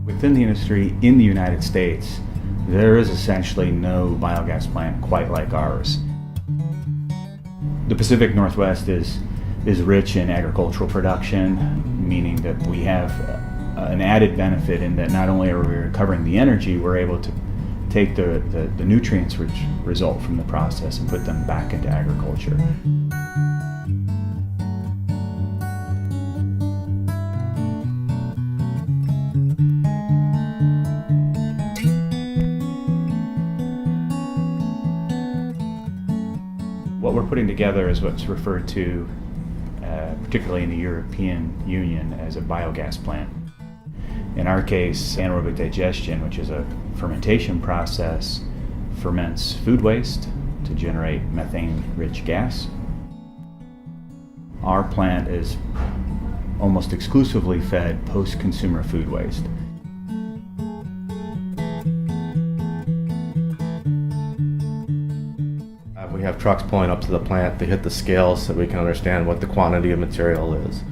Within the industry in the United States, there is essentially no biogas plant quite like ours. The Pacific Northwest is rich in agricultural production, meaning that we have an added benefit in that not only are we recovering the energy, we're able to take the nutrients which result from the process and put them back into agriculture. What we're putting together is what's referred to, particularly in the European Union, as a biogas plant. In our case, anaerobic digestion, which is a fermentation process, ferments food waste to generate methane-rich gas. Our plant is almost exclusively fed post-consumer food waste. We have trucks pulling up to the plant. They hit the scales so we can understand what the quantity of material is.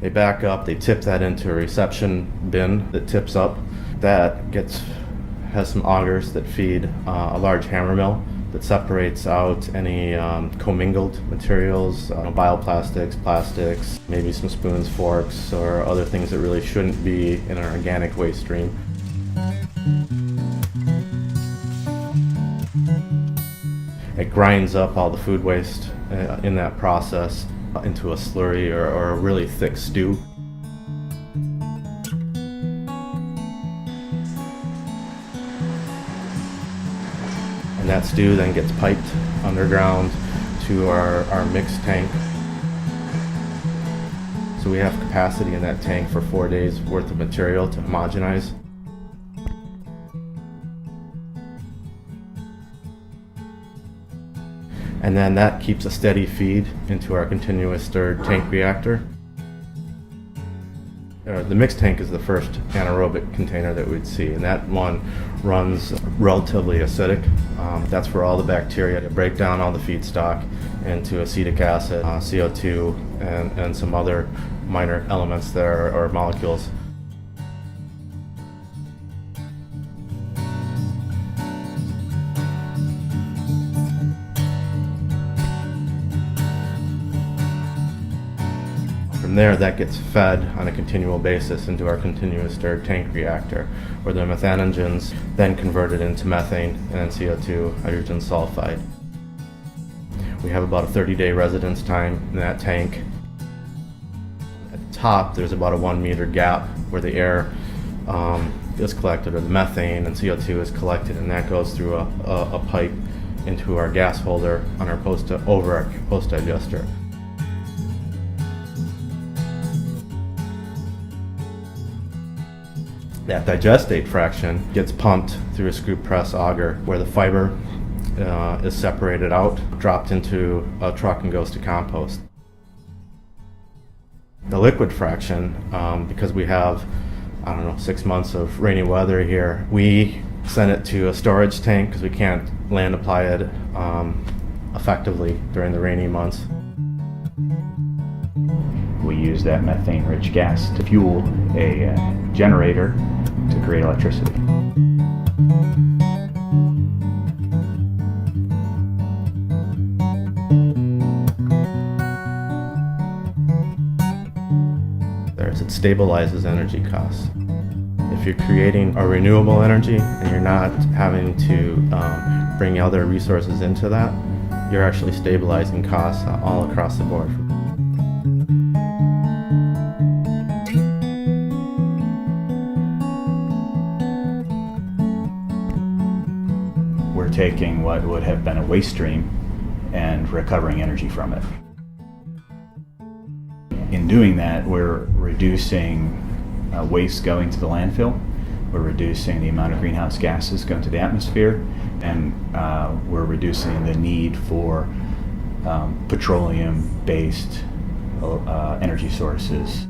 They back up, they tip that into a reception bin that tips up. That has some augers that feed a large hammer mill that separates out any commingled materials, bioplastics, plastics, maybe some spoons, forks, or other things that really shouldn't be in an organic waste stream. It grinds up all the food waste in that process into a slurry or a really thick stew. And that stew then gets piped underground to our mixed tank. So we have capacity in that tank for 4 days worth of material to homogenize. And then that keeps a steady feed into our continuous stirred tank reactor. The mixed tank is the first anaerobic container that we'd see, and that one runs relatively acidic. That's where all the bacteria break down all the feedstock into acetic acid, CO2, and some other minor elements there or molecules. From there, that gets fed on a continual basis into our continuous stirred tank reactor, where the methanogens then converted into methane and CO2, hydrogen sulfide. We have about a 30-day residence time in that tank. At the top, there's about a 1 meter gap where the air is collected, or the methane and CO2 is collected, and that goes through a pipe into our gas holder on our over our post digester. That digestate fraction gets pumped through a screw press auger where the fiber is separated out, dropped into a truck, and goes to compost. The liquid fraction, because we have, 6 months of rainy weather here, we send it to a storage tank because we can't land apply it effectively during the rainy months. We use that methane-rich gas to fuel a generator to create electricity. It stabilizes energy costs. If you're creating a renewable energy and you're not having to bring other resources into that, you're actually stabilizing costs all across the board. We're taking what would have been a waste stream and recovering energy from it. In doing that, we're reducing waste going to the landfill, we're reducing the amount of greenhouse gases going to the atmosphere, and we're reducing the need for petroleum-based energy sources.